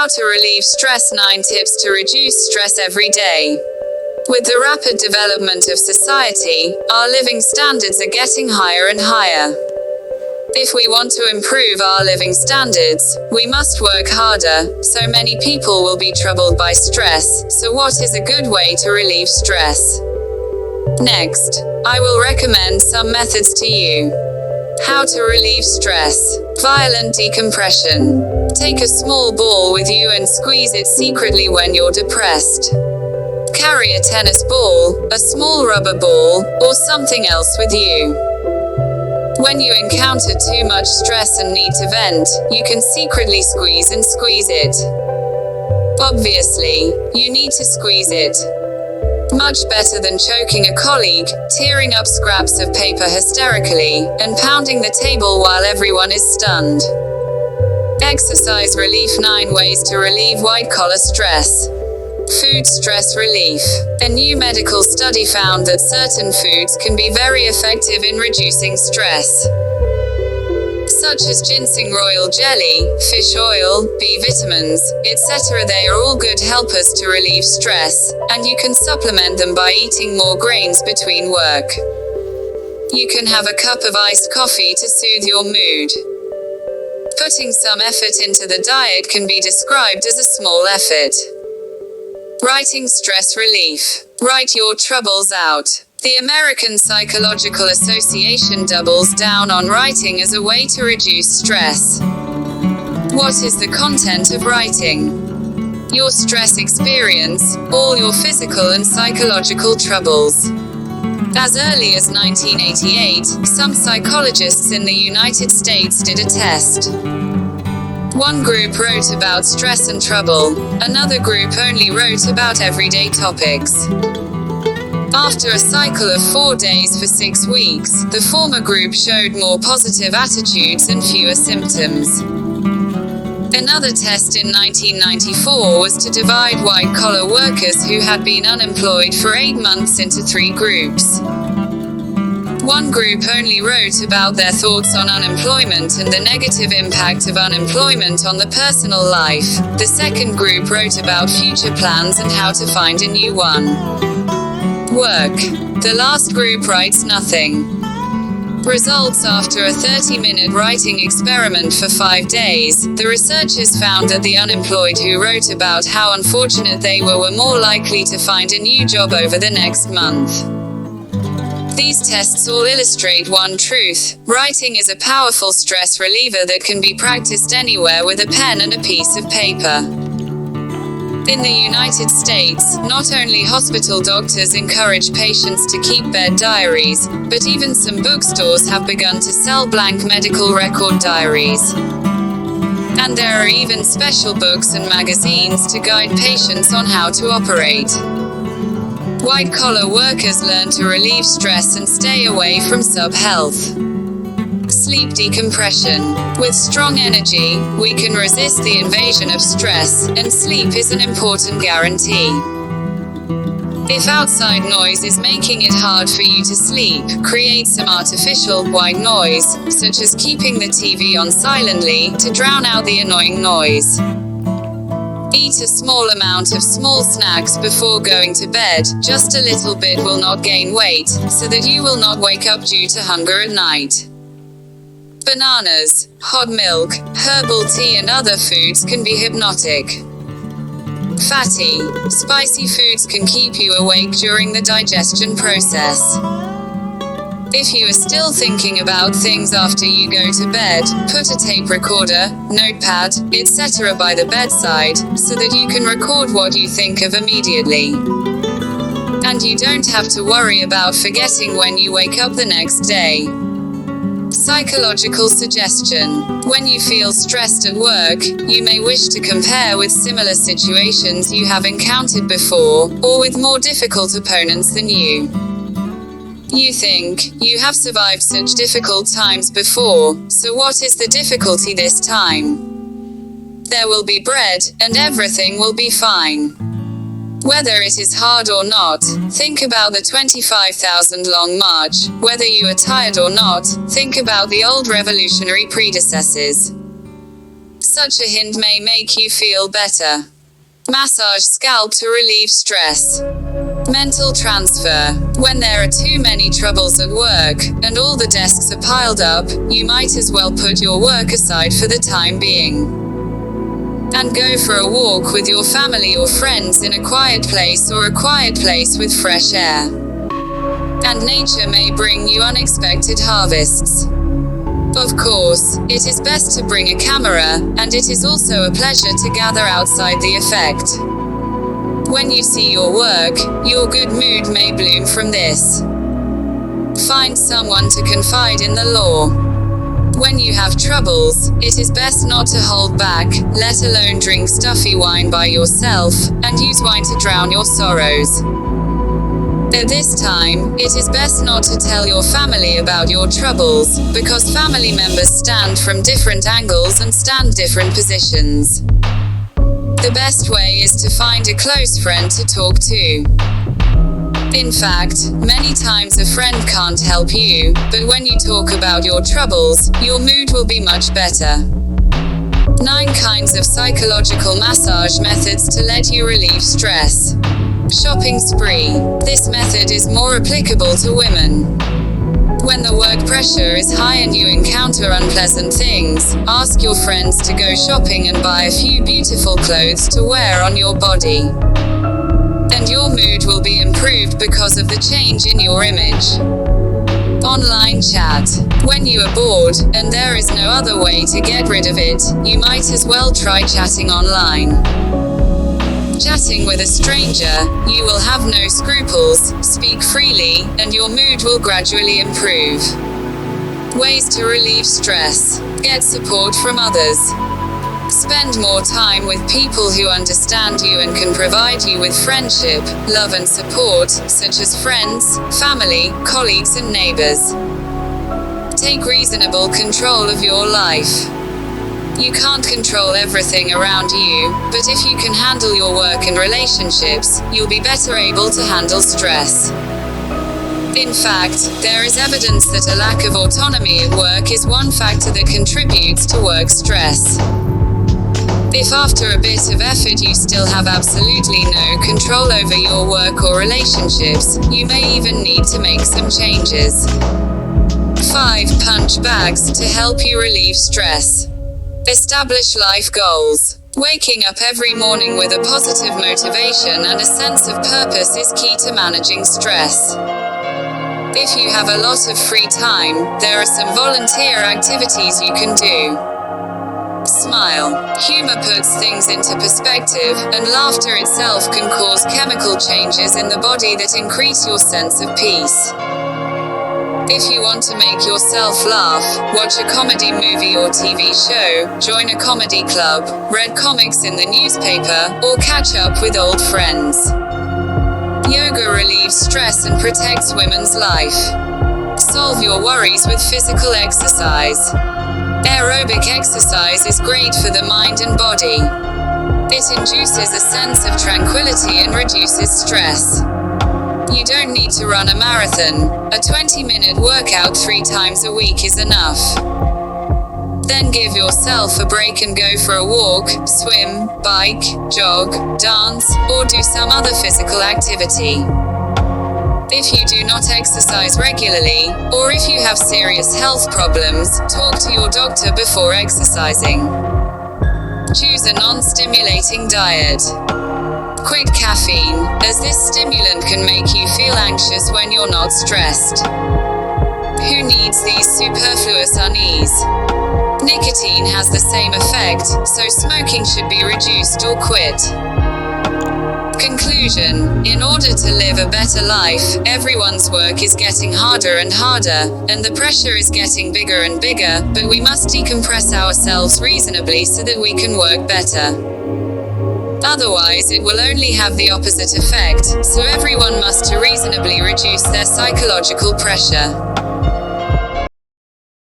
How to relieve stress: 9 tips to reduce stress every day. With the rapid development of society, our living standards are getting higher and higher. If we want to improve our living standards, we must work harder. So many people will be troubled by stress, so what is a good way to relieve stress? Next, I will recommend some methods to you. How to relieve stress. Violent decompression. Take a small ball with you and squeeze it secretly when you're depressed. Carry a tennis ball, a small rubber ball, or something else with you. When you encounter too much stress and need to vent, you can secretly squeeze it. Obviously, you need to squeeze it. Much better than choking a colleague, tearing up scraps of paper hysterically, and pounding the table while everyone is stunned. Exercise relief. 9 ways to relieve white-collar stress. Food stress relief. A new medical study found that certain foods can be very effective in reducing stress, such as ginseng royal jelly, fish oil, B vitamins, etc. They are all good helpers to relieve stress, and you can supplement them by eating more grains between work. You can have a cup of iced coffee to soothe your mood. Putting some effort into the diet can be described as a small effort. Writing stress relief. Write your troubles out. The American Psychological Association doubles down on writing as a way to reduce stress. What is the content of writing? Your stress experience, all your physical and psychological troubles. As early as 1988, some psychologists in the United States did a test. One group wrote about stress and trouble, another group only wrote about everyday topics. After a cycle of 4 days for 6 weeks, the former group showed more positive attitudes and fewer symptoms. Another test in 1994 was to divide white-collar workers who had been unemployed for 8 months into 3 groups. One group only wrote about their thoughts on unemployment and the negative impact of unemployment on the personal life. The second group wrote about future plans and how to find a new one. Work. The last group writes nothing. Results. After a 30-minute writing experiment for 5 days, the researchers found that the unemployed who wrote about how unfortunate they were more likely to find a new job over the next month. These tests all illustrate one truth: writing is a powerful stress reliever that can be practiced anywhere with a pen and a piece of paper. In the United States, not only hospital doctors encourage patients to keep bed diaries, but even some bookstores have begun to sell blank medical record diaries. And there are even special books and magazines to guide patients on how to operate. White-collar workers learn to relieve stress and stay away from sub-health. Sleep decompression. With strong energy, we can resist the invasion of stress, and sleep is an important guarantee. If outside noise is making it hard for you to sleep, create some artificial, white noise, such as keeping the TV on silently, to drown out the annoying noise. Eat a small amount of small snacks before going to bed. Just a little bit will not gain weight, so that you will not wake up due to hunger at night. Bananas, hot milk, herbal tea and other foods can be hypnotic. Fatty, spicy foods can keep you awake during the digestion process. If you are still thinking about things after you go to bed, put a tape recorder, notepad, etc. by the bedside, so that you can record what you think of immediately. And you don't have to worry about forgetting when you wake up the next day. Psychological suggestion. When you feel stressed at work, you may wish to compare with similar situations you have encountered before, or with more difficult opponents than you. You think, you have survived such difficult times before, so what is the difficulty this time? There will be bread, and everything will be fine. Whether it is hard or not, think about the 25,000 long march. Whether you are tired or not, think about the old revolutionary predecessors. Such a hint may make you feel better. Massage scalp to relieve stress. Mental transfer. When there are too many troubles at work, and all the desks are piled up, you might as well put your work aside for the time being. And go for a walk with your family or friends in a quiet place or a quiet place with fresh air. And nature may bring you unexpected harvests. Of course, it is best to bring a camera, and it is also a pleasure to gather outside the effect. When you see your work, your good mood may bloom from this. Find someone to confide in the law. When you have troubles, it is best not to hold back, let alone drink stuffy wine by yourself, and use wine to drown your sorrows. At this time, it is best not to tell your family about your troubles, because family members stand from different angles and stand different positions. The best way is to find a close friend to talk to. In fact, many times a friend can't help you, but when you talk about your troubles, your mood will be much better. 9 kinds of psychological massage methods to let you relieve stress. Shopping spree. This method is more applicable to women. When the work pressure is high and you encounter unpleasant things, ask your friends to go shopping and buy a few beautiful clothes to wear on your body. And your mood will be improved because of the change in your image. Online chat. When you are bored, and there is no other way to get rid of it, you might as well try chatting online. Chatting with a stranger, you will have no scruples, speak freely, and your mood will gradually improve. Ways to relieve stress. Get support from others. Spend more time with people who understand you and can provide you with friendship, love and support, such as friends, family, colleagues and neighbors. Take reasonable control of your life. You can't control everything around you, but if you can handle your work and relationships, you'll be better able to handle stress. In fact, there is evidence that a lack of autonomy at work is one factor that contributes to work stress. If after a bit of effort you still have absolutely no control over your work or relationships, you may even need to make some changes. 5 punch bags to help you relieve stress. Establish life goals. Waking up every morning with a positive motivation and a sense of purpose is key to managing stress. If you have a lot of free time, there are some volunteer activities you can do. Smile. Humor puts things into perspective, and laughter itself can cause chemical changes in the body that increase your sense of peace. If you want to make yourself laugh, watch a comedy movie or TV show, join a comedy club, read comics in the newspaper, or catch up with old friends. Yoga relieves stress and protects women's life. Solve your worries with physical exercise. Aerobic exercise is great for the mind and body. It induces a sense of tranquility and reduces stress. You don't need to run a marathon. A 20-minute workout 3 times a week is enough. Then give yourself a break and go for a walk, swim, bike, jog, dance, or do some other physical activity. If you do not exercise regularly, or if you have serious health problems, talk to your doctor before exercising. Choose a non-stimulating diet. Quit caffeine, as this stimulant can make you feel anxious when you're not stressed. Who needs these superfluous unease? Nicotine has the same effect, so smoking should be reduced or quit. Conclusion: in order to live a better life, everyone's work is getting harder and harder, and the pressure is getting bigger and bigger, but we must decompress ourselves reasonably so that we can work better. Otherwise it will only have the opposite effect, so everyone must reasonably reduce their psychological pressure.